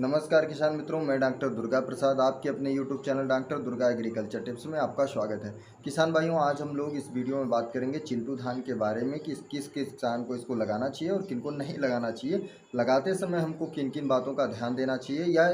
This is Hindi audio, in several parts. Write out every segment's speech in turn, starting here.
नमस्कार किसान मित्रों, मैं डॉक्टर दुर्गा प्रसाद आपके अपने YouTube channel doctor Durga agriculture tips में आपका स्वागत है। किसान भाइयों, आज हम लोग इस वीडियो में बात करेंगे चिंटू धान के बारे में कि किस किस किसान को इसको लगाना चाहिए और किन को नहीं लगाना चाहिए। लगाते समय हमको किन किन बातों का ध्यान देना चाहिए या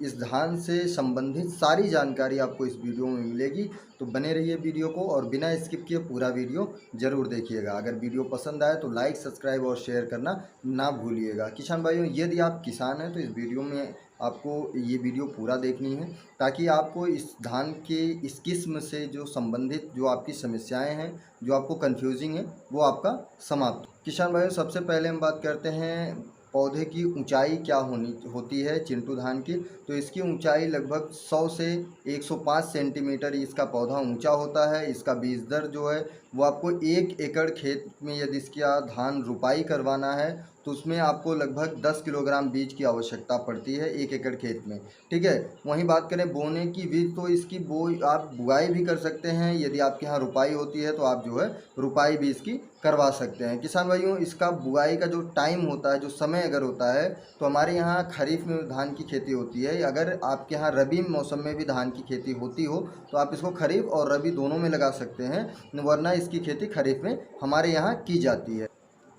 इस धान से संबंधित सारी जानकारी आपको इस वीडियो में मिलेगी। तो बने रहिए वीडियो को और बिना स्किप किए पूरा वीडियो ज़रूर देखिएगा। अगर वीडियो पसंद आए तो लाइक, सब्सक्राइब और शेयर करना ना भूलिएगा। किसान भाइयों, यदि आप किसान हैं तो इस वीडियो में आपको ये वीडियो पूरा देखनी है ताकि आपको इस धान के इस किस्म से जो संबंधित जो आपकी समस्याएं हैं, जो आपको कंफ्यूजिंग है, वो आपका समाप्त हो। किसान भाइयों, सबसे पहले हम बात करते हैं पौधे की ऊंचाई क्या होती है चिंटू धान की। तो इसकी ऊंचाई लगभग 100 से 105 सेंटीमीटर इसका पौधा ऊंचा होता है। इसका बीज दर जो है वो आपको 1 एकड़ खेत में यदि इसका धान रुपाई करवाना है तो उसमें आपको लगभग 10 किलोग्राम बीज की आवश्यकता पड़ती है 1 एकड़ खेत में। ठीक है। वहीं बात करें बोने की विधि, तो इसकी आप बुआई भी कर सकते हैं। यदि आपके यहाँ रुपाई होती है तो आप जो है रुपाई भी इसकी करवा सकते हैं। किसान भाइयों, इसका बुआई का जो टाइम होता है, जो समय अगर होता है, तो हमारे यहाँ खरीफ में धान की खेती होती है। अगर आपके यहाँ रबी मौसम में भी धान की खेती होती हो तो आप इसको खरीफ और रबी दोनों में लगा सकते हैं, वरना इसकी खेती खरीफ में हमारे यहाँ की जाती है।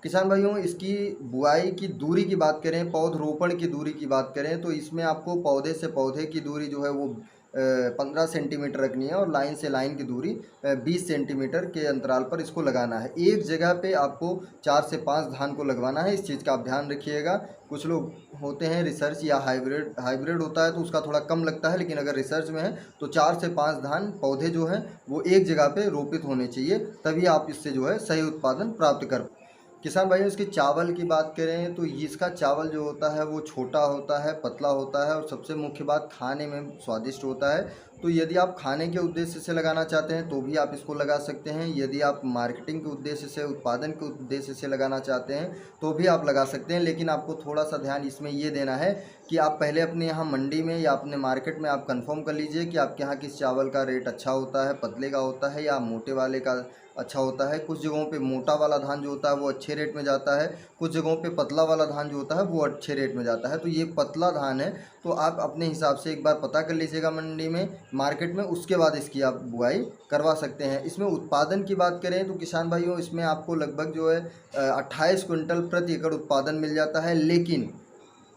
किसान भाइयों, इसकी बुआई की दूरी की बात करें, पौधरोपण की दूरी की बात करें, तो इसमें आपको पौधे से पौधे की दूरी जो है वो 15 सेंटीमीटर रखनी है और लाइन से लाइन की दूरी 20 सेंटीमीटर के अंतराल पर इसको लगाना है। एक जगह पे आपको 4 से 5 धान को लगवाना है। इस चीज़ का आप ध्यान रखिएगा। कुछ लोग होते हैं रिसर्च या हाइब्रिड होता है तो उसका थोड़ा कम लगता है, लेकिन अगर रिसर्च में है तो 4 से 5 धान पौधे जो हैं वो एक जगह पे रोपित होने चाहिए, तभी आप इससे जो है सही उत्पादन प्राप्त कर। किसान भाइयों, इसके चावल की बात करें तो इसका चावल जो होता है वो छोटा होता है, पतला होता है और सबसे मुख्य बात खाने में स्वादिष्ट होता है। तो यदि आप खाने के उद्देश्य से लगाना चाहते हैं तो भी आप इसको लगा सकते हैं। यदि आप मार्केटिंग के उद्देश्य से, उत्पादन के उद्देश्य से लगाना चाहते हैं तो भी आप लगा सकते हैं। लेकिन आपको थोड़ा सा ध्यान इसमें ये देना है कि आप पहले अपने यहाँ मंडी में या अपने मार्केट में आप कंफर्म कर लीजिए कि आपके यहाँ किस चावल का रेट अच्छा होता है, पतले का होता है या मोटे वाले का अच्छा होता है। कुछ जगहों पे मोटा वाला धान जो होता है वो अच्छे रेट में जाता है, कुछ जगहों पे पतला वाला धान जो होता है वो अच्छे रेट में जाता है। तो ये पतला धान है तो आप अपने हिसाब से एक बार पता कर लीजिएगा मंडी में, मार्केट में, उसके बाद इसकी आप बुआई करवा सकते हैं। इसमें उत्पादन की बात करें तो किसान भाइयों, इसमें आपको लगभग जो है 28 क्विंटल प्रति एकड़ उत्पादन मिल जाता है। लेकिन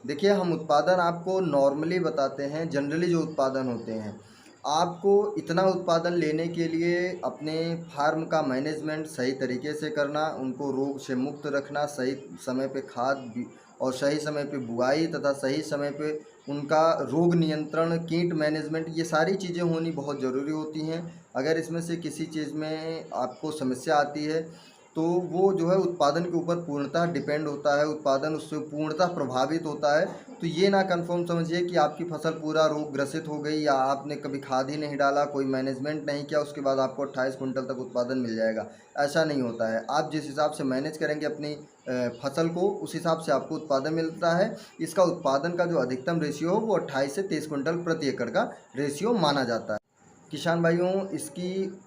देखिए, हम उत्पादन आपको नॉर्मली बताते हैं, जनरली जो उत्पादन होते हैं। आपको इतना उत्पादन लेने के लिए अपने फार्म का मैनेजमेंट सही तरीके से करना, उनको रोग से मुक्त रखना, सही समय पे खाद और सही समय पे बुआई तथा सही समय पे उनका रोग नियंत्रण, कीट मैनेजमेंट, ये सारी चीज़ें होनी बहुत ज़रूरी होती हैं। अगर इसमें से किसी चीज़ में आपको समस्या आती है तो वो जो है उत्पादन के ऊपर पूर्णतः डिपेंड होता है, उत्पादन उससे पूर्णतः प्रभावित होता है। तो ये ना कंफर्म समझिए कि आपकी फसल पूरा रोग ग्रसित हो गई या आपने कभी खाद ही नहीं डाला, कोई मैनेजमेंट नहीं किया, उसके बाद आपको 28 कुंटल तक उत्पादन मिल जाएगा। ऐसा नहीं होता है। आप जिस हिसाब से मैनेज करेंगे अपनी फसल को, उस हिसाब से आपको उत्पादन मिलता है। इसका उत्पादन का जो अधिकतम रेशियो हो वो 28 से 23 कुंटल प्रति एकड़ का रेशियो माना जाता है। किसान भाइयों, इसकी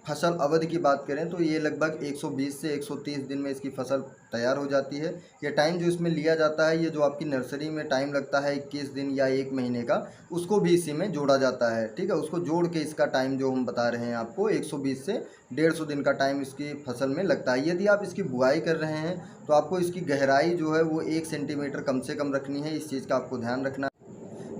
फसल अवधि की बात करें तो ये लगभग 120 से 130 दिन में इसकी फसल तैयार हो जाती है। ये टाइम जो इसमें लिया जाता है, ये जो आपकी नर्सरी में टाइम लगता है 21 दिन या 1 महीने का, उसको भी इसी में जोड़ा जाता है। ठीक है, उसको जोड़ के इसका टाइम जो हम बता रहे हैं आपको 120 से 150 दिन का टाइम इसकी फसल में लगता है। यदि आप इसकी बुआई कर रहे हैं तो आपको इसकी गहराई जो है वो 1 सेंटीमीटर कम से कम रखनी है। इस चीज़ का आपको ध्यान रखना है।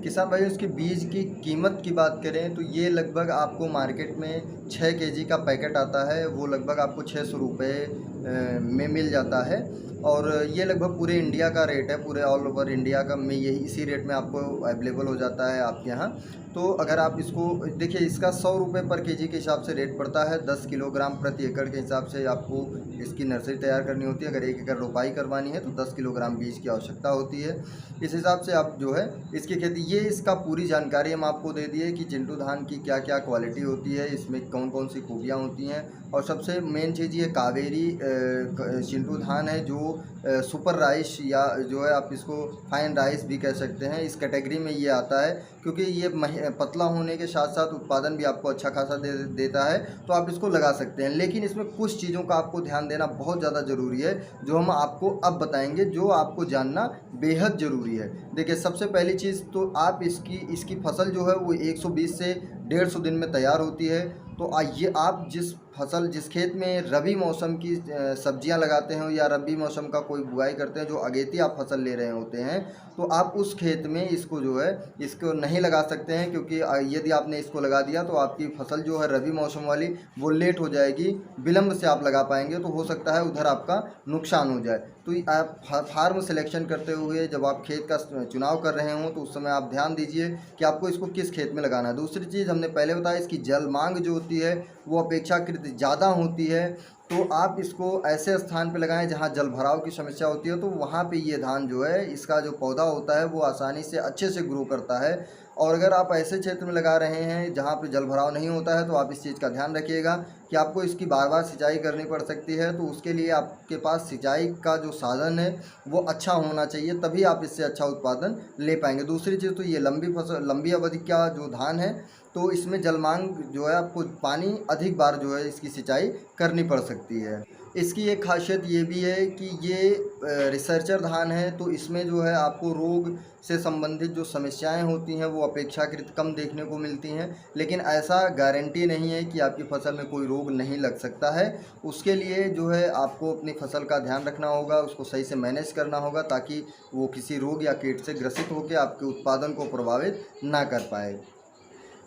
किसान भाई, इसके बीज की कीमत की बात करें तो ये लगभग आपको मार्केट में 6 केजी का पैकेट आता है, वो लगभग आपको 600 रुपये में मिल जाता है। और ये लगभग पूरे इंडिया का रेट है, पूरे ऑल ओवर इंडिया का में यही इसी रेट में आपको अवेलेबल हो जाता है आपके यहाँ। तो अगर आप इसको देखिए, इसका 100 रुपये पर केजी के हिसाब से रेट पड़ता है। 10 किलोग्राम प्रति एकड़ के हिसाब से आपको इसकी नर्सरी तैयार करनी होती है। अगर 1 एकड़ रोपाई करवानी है तो 10 किलोग्राम बीज की आवश्यकता होती है। इस हिसाब से आप जो है इसकी खेती, ये इसका पूरी जानकारी हम आपको दे दिए कि चिंटू धान की क्या क्या क्वालिटी होती है, इसमें कौन कौन सी खूबियाँ होती हैं। और सबसे मेन चीज़ ये कावेरी चिंटू धान है जो सुपर राइस या जो है आप इसको फाइन राइस भी कह सकते हैं, इस कैटेगरी में ये आता है, क्योंकि ये पतला होने के साथ साथ उत्पादन भी आपको अच्छा खासा देता है, तो आप इसको लगा सकते हैं। लेकिन इसमें कुछ चीज़ों का आपको ध्यान देना बहुत ज़्यादा ज़रूरी है, जो हम आपको अब बताएंगे, जो आपको जानना बेहद ज़रूरी है। देखिए, सबसे पहली चीज़ तो आप इसकी फसल जो है वो 120 से 150 दिन में तैयार होती है। तो ये आप जिस खेत में रबी मौसम की सब्जियां लगाते हैं या रबी मौसम का कोई बुआई करते हैं, जो अगेती आप फसल ले रहे होते हैं, तो आप उस खेत में इसको जो है इसको नहीं लगा सकते हैं, क्योंकि यदि आपने इसको लगा दिया तो आपकी फसल जो है रबी मौसम वाली वो लेट हो जाएगी, विलम्ब से आप लगा पाएंगे, तो हो सकता है उधर आपका नुकसान हो जाए। तो आप फार्म सिलेक्शन करते हुए जब आप खेत का चुनाव कर रहे हों, तो उस समय आप ध्यान दीजिए कि आपको इसको किस खेत में लगाना है। दूसरी चीज़ हमने पहले बताया, इसकी जल मांग जो होती है वो अपेक्षाकृत ज़्यादा होती है, तो आप इसको ऐसे स्थान पे लगाएं जहां जल भराव की समस्या होती है, तो वहां पे ये धान जो है, इसका जो पौधा होता है वो आसानी से अच्छे से ग्रो करता है। और अगर आप ऐसे क्षेत्र में लगा रहे हैं जहां पे जल भराव नहीं होता है, तो आप इस चीज़ का ध्यान रखिएगा कि आपको इसकी बार बार सिंचाई करनी पड़ सकती है। तो उसके लिए आपके पास सिंचाई का जो साधन है वो अच्छा होना चाहिए, तभी आप इससे अच्छा उत्पादन ले पाएंगे। दूसरी चीज़, तो ये लंबी अवधि का जो धान है, तो इसमें जल मांग जो है, आपको पानी अधिक बार जो है इसकी सिंचाई करनी पड़ सकती है। इसकी एक खासियत ये भी है कि ये रिसर्चर धान है, तो इसमें जो है आपको रोग से संबंधित जो समस्याएं होती हैं वो अपेक्षाकृत कम देखने को मिलती हैं। लेकिन ऐसा गारंटी नहीं है कि आपकी फसल में कोई रोग नहीं लग सकता है। उसके लिए जो है आपको अपनी फसल का ध्यान रखना होगा, उसको सही से मैनेज करना होगा, ताकि वो किसी रोग या कीट से ग्रसित होकर आपके उत्पादन को प्रभावित ना कर पाए।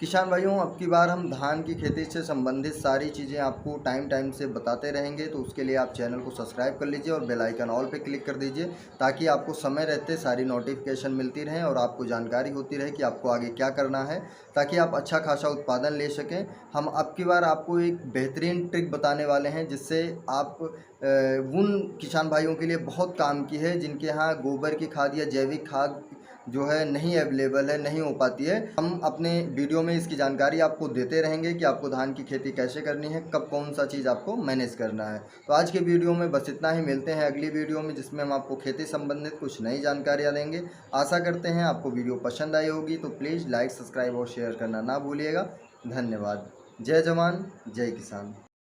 किसान भाइयों, अब की बार हम धान की खेती से संबंधित सारी चीज़ें आपको टाइम टाइम से बताते रहेंगे, तो उसके लिए आप चैनल को सब्सक्राइब कर लीजिए और बेल आइकन ऑल पे क्लिक कर दीजिए, ताकि आपको समय रहते सारी नोटिफिकेशन मिलती रहें और आपको जानकारी होती रहे कि आपको आगे क्या करना है, ताकि आप अच्छा खासा उत्पादन ले सकें। हम अब की बार आपको एक बेहतरीन ट्रिक बताने वाले हैं, जिससे आप उन किसान भाइयों के लिए बहुत काम की है जिनके यहाँ गोबर की खाद या जैविक खाद जो है नहीं अवेलेबल है, नहीं हो पाती है। हम अपने वीडियो में इसकी जानकारी आपको देते रहेंगे कि आपको धान की खेती कैसे करनी है, कब कौन सा चीज़ आपको मैनेज करना है। तो आज के वीडियो में बस इतना ही, मिलते हैं अगली वीडियो में, जिसमें हम आपको खेती संबंधित कुछ नई जानकारियाँ देंगे। आशा करते हैं आपको वीडियो पसंद आई होगी, तो प्लीज़ लाइक, सब्सक्राइब और शेयर करना ना भूलिएगा। धन्यवाद। जय जवान, जय किसान।